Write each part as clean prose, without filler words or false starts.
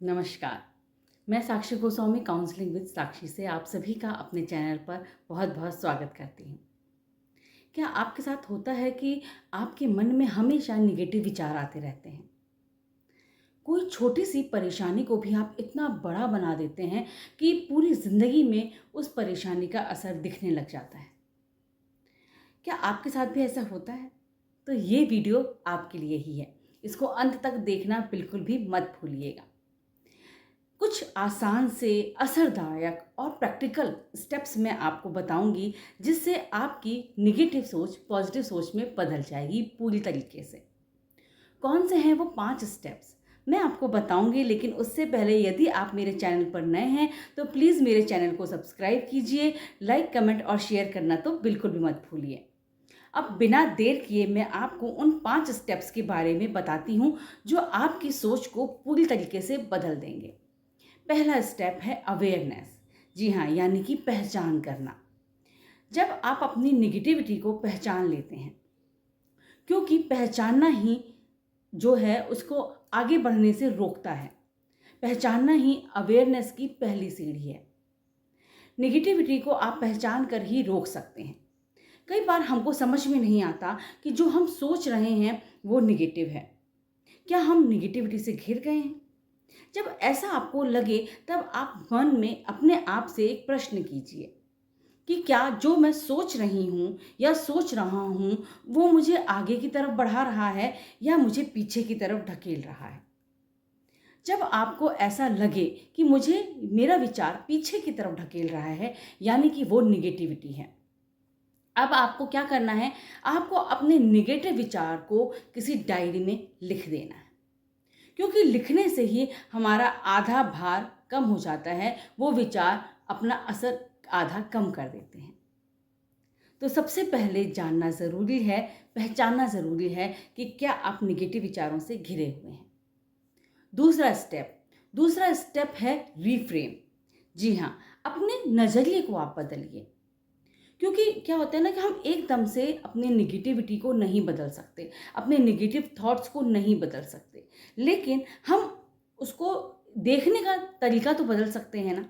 नमस्कार। मैं साक्षी Goswami counselling with साक्षी से आप सभी का अपने चैनल पर बहुत बहुत स्वागत करती हूँ। क्या आपके साथ होता है कि आपके मन में हमेशा निगेटिव विचार आते रहते हैं? कोई छोटी सी परेशानी को भी आप इतना बड़ा बना देते हैं कि पूरी ज़िंदगी में उस परेशानी का असर दिखने लग जाता है। क्या आपके साथ भी ऐसा होता है? तो ये वीडियो आपके लिए ही है। इसको अंत तक देखना बिल्कुल भी मत भूलिएगा। कुछ आसान से असरदायक और प्रैक्टिकल स्टेप्स मैं आपको बताऊंगी जिससे आपकी नेगेटिव सोच पॉजिटिव सोच में बदल जाएगी पूरी तरीके से। कौन से हैं वो 5 स्टेप्स मैं आपको बताऊंगी, लेकिन उससे पहले यदि आप मेरे चैनल पर नए हैं तो प्लीज़ मेरे चैनल को सब्सक्राइब कीजिए। लाइक कमेंट और शेयर करना तो बिल्कुल भी मत भूलिए। अब बिना देर किए मैं आपको उन 5 स्टेप्स के बारे में बताती हूँ जो आपकी सोच को पूरी तरीके से बदल देंगे। पहला स्टेप है अवेयरनेस। जी हाँ, यानी कि पहचान करना। जब आप अपनी निगेटिविटी को पहचान लेते हैं, क्योंकि पहचानना ही जो है उसको आगे बढ़ने से रोकता है। पहचानना ही अवेयरनेस की पहली सीढ़ी है। निगेटिविटी को आप पहचान कर ही रोक सकते हैं। कई बार हमको समझ में नहीं आता कि जो हम सोच रहे हैं वो निगेटिव है। क्या हम निगेटिविटी से घिर गए हैं? जब ऐसा आपको लगे तब आप मन में अपने आप से एक प्रश्न कीजिए कि क्या जो मैं सोच रही हूँ या सोच रहा हूँ वो मुझे आगे की तरफ बढ़ा रहा है या मुझे पीछे की तरफ ढकेल रहा है। जब आपको ऐसा लगे कि मुझे मेरा विचार पीछे की तरफ ढकेल रहा है, यानी कि वो निगेटिविटी है, अब आपको क्या करना है? आपको अपने निगेटिव विचार को किसी डायरी में लिख देना है, क्योंकि लिखने से ही हमारा आधा भार कम हो जाता है। वो विचार अपना असर आधा कम कर देते हैं। तो सबसे पहले जानना ज़रूरी है, पहचानना ज़रूरी है कि क्या आप निगेटिव विचारों से घिरे हुए हैं। दूसरा स्टेप है रीफ्रेम। जी हाँ, अपने नज़रिए को आप बदलिए। क्योंकि क्या होता है ना कि हम एकदम से अपनी निगेटिविटी को नहीं बदल सकते, अपने निगेटिव थॉट्स को नहीं बदल सकते, लेकिन हम उसको देखने का तरीका तो बदल सकते हैं ना।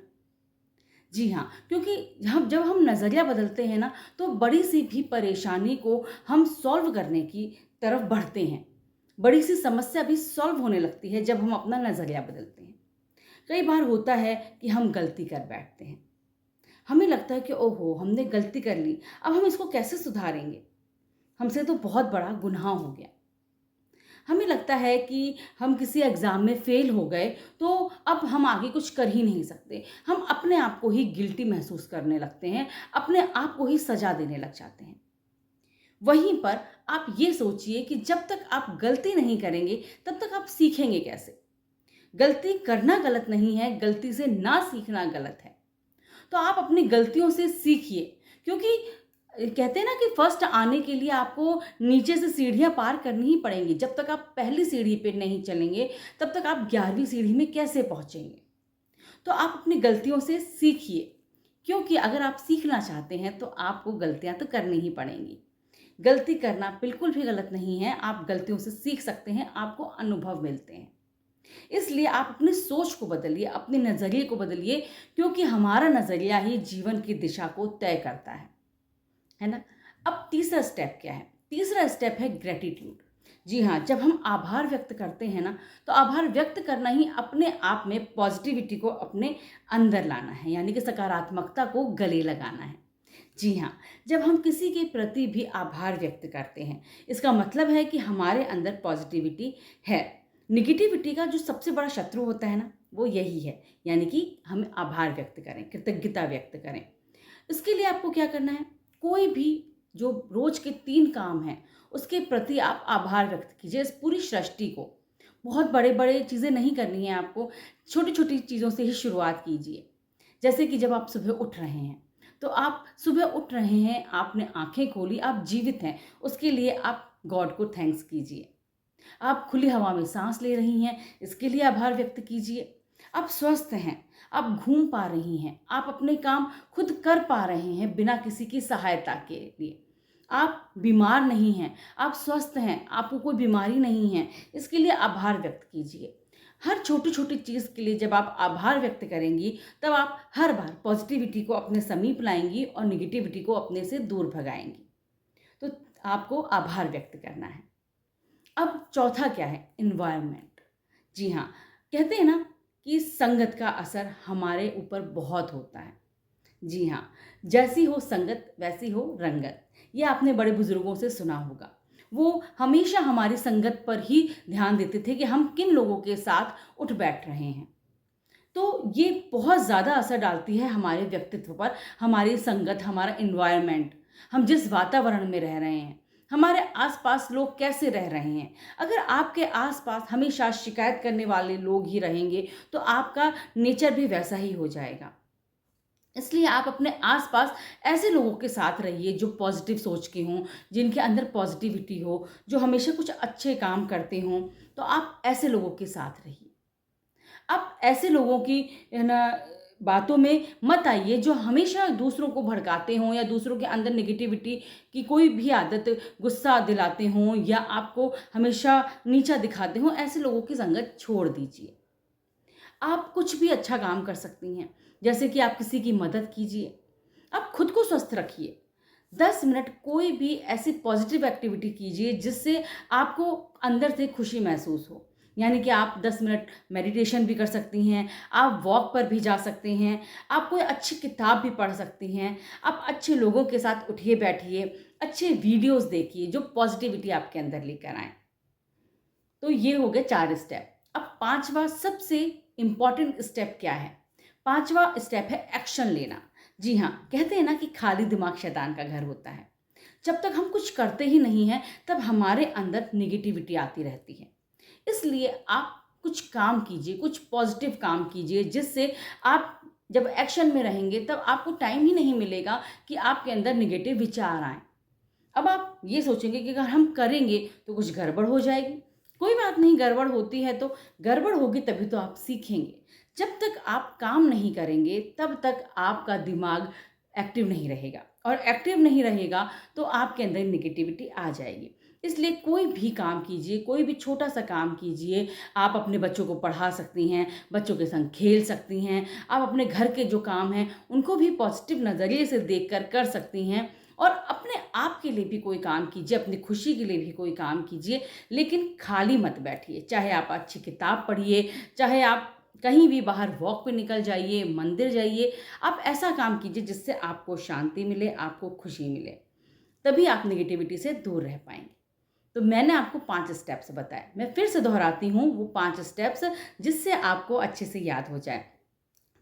जी हाँ, क्योंकि जब हम नज़रिया बदलते हैं ना तो बड़ी सी भी परेशानी को हम सॉल्व करने की तरफ बढ़ते हैं। बड़ी सी समस्या भी सॉल्व होने लगती है जब हम अपना नज़रिया बदलते हैं। कई बार होता है कि हम गलती कर बैठते हैं। हमें लगता है कि ओहो, हमने गलती कर ली, अब हम इसको कैसे सुधारेंगे? हमसे तो बहुत बड़ा गुनाह हो गया। हमें लगता है कि हम किसी एग्ज़ाम में फ़ेल हो गए तो अब हम आगे कुछ कर ही नहीं सकते। हम अपने आप को ही गिल्टी महसूस करने लगते हैं, अपने आप को ही सज़ा देने लग जाते हैं। वहीं पर आप ये सोचिए कि जब तक आप गलती नहीं करेंगे तब तक आप सीखेंगे कैसे? गलती करना गलत नहीं है, गलती से ना सीखना गलत है। तो आप अपनी गलतियों से सीखिए, क्योंकि कहते हैं ना कि फर्स्ट आने के लिए आपको नीचे से सीढ़ियाँ पार करनी ही पड़ेंगी। जब तक आप पहली सीढ़ी पे नहीं चलेंगे तब तक आप 11वीं सीढ़ी में कैसे पहुँचेंगे? तो आप अपनी गलतियों से सीखिए, क्योंकि अगर आप सीखना चाहते हैं तो आपको गलतियाँ तो करनी ही पड़ेंगी। गलती करना बिल्कुल भी गलत नहीं है, आप गलतियों से सीख सकते हैं, आपको अनुभव मिलते हैं। इसलिए आप अपनी सोच को बदलिए, अपने नज़रिए को बदलिए, क्योंकि हमारा नज़रिया ही जीवन की दिशा को तय करता है ना? अब तीसरा स्टेप क्या है? तीसरा स्टेप है ग्रैटिट्यूड। जी हाँ, जब हम आभार व्यक्त करते हैं ना, तो आभार व्यक्त करना ही अपने आप में पॉजिटिविटी को अपने अंदर लाना है, यानी कि सकारात्मकता को गले लगाना है। जी हाँ, जब हम किसी के प्रति भी आभार व्यक्त करते हैं, इसका मतलब है कि हमारे अंदर पॉजिटिविटी है। नेगेटिविटी का जो सबसे बड़ा शत्रु होता है ना, वो यही है, यानी कि हम आभार व्यक्त करें, कृतज्ञता व्यक्त करें। इसके लिए आपको क्या करना है? कोई भी जो रोज के 3 काम हैं, उसके प्रति आप आभार व्यक्त कीजिए इस पूरी सृष्टि को। बहुत बड़े-बड़े चीज़ें नहीं करनी है आपको, छोटी-छोटी चीज़ों से ही शुरुआत कीजिए। जैसे कि जब आप सुबह उठ रहे हैं, तो आप सुबह उठ रहे हैं, आपने आँखें खोली, आप जीवित हैं, उसके लिए आप गॉड को थैंक्स कीजिए। आप खुली हवा में सांस ले रही हैं, इसके लिए आभार व्यक्त कीजिए। आप स्वस्थ हैं, आप घूम पा रही हैं, आप अपने काम खुद कर पा रहे हैं बिना किसी की सहायता के लिए, आप बीमार नहीं हैं, आप स्वस्थ हैं, आपको कोई बीमारी नहीं है, इसके लिए आभार व्यक्त कीजिए। हर छोटी-छोटी चीज़ के लिए जब आप आभार व्यक्त करेंगी, तब आप हर बार पॉज़िटिविटी को अपने समीप लाएँगी और नेगेटिविटी को अपने से दूर भगाएँगी। तो आपको आभार व्यक्त करना है। अब चौथा क्या है? एनवायरनमेंट। जी हाँ, कहते हैं ना कि संगत का असर हमारे ऊपर बहुत होता है। जी हाँ, जैसी हो संगत वैसी हो रंगत। ये आपने बड़े बुजुर्गों से सुना होगा। वो हमेशा हमारी संगत पर ही ध्यान देते थे कि हम किन लोगों के साथ उठ बैठ रहे हैं। तो ये बहुत ज़्यादा असर डालती है हमारे व्यक्तित्व पर, हमारी संगत, हमारा एनवायरनमेंट, हम जिस वातावरण में रह रहे हैं, हमारे आस-पास लोग कैसे रह रहे हैं। अगर आपके आस-पास हमेशा शिकायत करने वाले लोग ही रहेंगे, तो आपका नेचर भी वैसा ही हो जाएगा। इसलिए आप अपने आस-पास ऐसे लोगों के साथ रहिए जो पॉज़िटिव सोच के हों, जिनके अंदर पॉज़िटिविटी हो, जो हमेशा कुछ अच्छे काम करते हों, तो आप ऐसे लोगों के साथ रहिए। आप ऐसे लोगों की है ना बातों में मत आइए जो हमेशा दूसरों को भड़काते हों या दूसरों के अंदर नेगेटिविटी की कोई भी आदत, गुस्सा दिलाते हों या आपको हमेशा नीचा दिखाते हों, ऐसे लोगों की संगत छोड़ दीजिए। आप कुछ भी अच्छा काम कर सकती हैं, जैसे कि आप किसी की मदद कीजिए, आप खुद को स्वस्थ रखिए। 10 मिनट कोई भी ऐसी पॉजिटिव एक्टिविटी कीजिए जिससे आपको अंदर से खुशी महसूस हो। यानी कि आप 10 मिनट मेडिटेशन भी कर सकती हैं, आप वॉक पर भी जा सकते हैं, आप कोई अच्छी किताब भी पढ़ सकती हैं, आप अच्छे लोगों के साथ उठिए बैठिए, अच्छे वीडियोज़ देखिए जो पॉजिटिविटी आपके अंदर लेकर आएँ। तो ये हो गए 4 स्टेप। अब 5वां सबसे इम्पोर्टेंट स्टेप क्या है? 5वां स्टेप है एक्शन लेना। जी हाँ, कहते हैं ना कि खाली दिमाग शैतान का घर होता है। जब तक हम कुछ करते ही नहीं हैं, तब हमारे अंदर नेगेटिविटी आती रहती है। इसलिए आप कुछ काम कीजिए, कुछ पॉजिटिव काम कीजिए जिससे आप जब एक्शन में रहेंगे तब आपको टाइम ही नहीं मिलेगा कि आपके अंदर नेगेटिव विचार आएँ। अब आप ये सोचेंगे कि अगर हम करेंगे तो कुछ गड़बड़ हो जाएगी। कोई बात नहीं, गड़बड़ होती है तो गड़बड़ होगी तभी तो आप सीखेंगे। जब तक आप काम नहीं करेंगे तब तक आपका दिमाग एक्टिव नहीं रहेगा और एक्टिव नहीं रहेगा तो आपके अंदर नेगेटिविटी आ जाएगी। इसलिए कोई भी काम कीजिए, कोई भी छोटा-सा काम कीजिए। आप अपने बच्चों को पढ़ा सकती हैं, बच्चों के संग खेल सकती हैं। आप अपने घर के जो काम हैं उनको भी पॉजिटिव नज़रिए से देखकर कर सकती हैं। और अपने आप के लिए भी कोई काम कीजिए, अपनी खुशी के लिए भी कोई काम कीजिए, लेकिन खाली मत बैठिए। चाहे आप अच्छी किताब पढ़िए, चाहे आप कहीं भी बाहर वॉक पे निकल जाइए, मंदिर जाइए, आप ऐसा काम कीजिए जिससे आपको शांति मिले, आपको खुशी मिले। तभी आप नेगेटिविटी से दूर रह पाएँगे। तो मैंने आपको 5 स्टेप्स बताए। मैं फिर से दोहराती हूँ वो 5 स्टेप्स जिससे आपको अच्छे से याद हो जाए।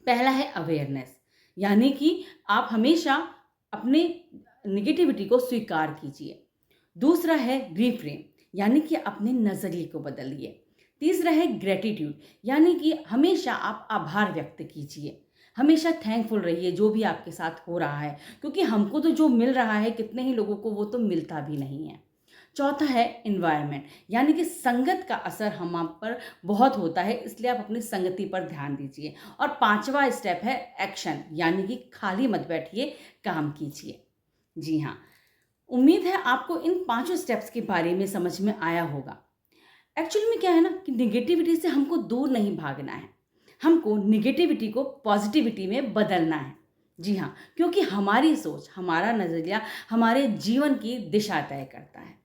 पहला है अवेयरनेस, यानी कि आप हमेशा अपने नेगेटिविटी को स्वीकार कीजिए। दूसरा है रिफ्रेम, यानी कि अपने नज़रिए को बदलिए। तीसरा है ग्रैटिट्यूड, यानी कि हमेशा आप आभार व्यक्त कीजिए। हमेशा थैंकफुल रहिए जो भी आपके साथ हो रहा है, क्योंकि हमको तो जो मिल रहा है कितने ही लोगों को वो तो मिलता भी नहीं है। चौथा है एनवायरनमेंट, यानी कि संगत का असर हम आप पर बहुत होता है, इसलिए आप अपनी संगति पर ध्यान दीजिए। और 5वां स्टेप है एक्शन, यानी कि खाली मत बैठिए, काम कीजिए। जी हाँ, उम्मीद है आपको इन 5 स्टेप्स के बारे में समझ में आया होगा। एक्चुअली में क्या है ना कि नेगेटिविटी से हमको दूर नहीं भागना है, हमको नेगेटिविटी को पॉजिटिविटी में बदलना है। जी हाँ, क्योंकि हमारी सोच, हमारा नज़रिया हमारे जीवन की दिशा तय करता है।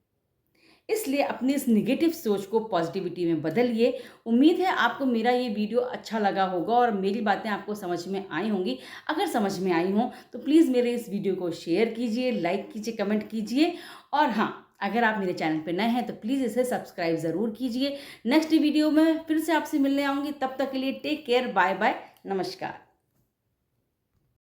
इसलिए अपनी इस नेगेटिव सोच को पॉजिटिविटी में बदलिए। उम्मीद है आपको मेरा ये वीडियो अच्छा लगा होगा और मेरी बातें आपको समझ में आई होंगी। अगर समझ में आई हों तो प्लीज़ मेरे इस वीडियो को शेयर कीजिए, लाइक कीजिए, कमेंट कीजिए और हाँ, अगर आप मेरे चैनल पर नए हैं तो प्लीज़ इसे सब्सक्राइब ज़रूर कीजिए। नेक्स्ट वीडियो में फिर से आपसे मिलने आऊँगी, तब तक के लिए टेक केयर, बाय बाय, नमस्कार।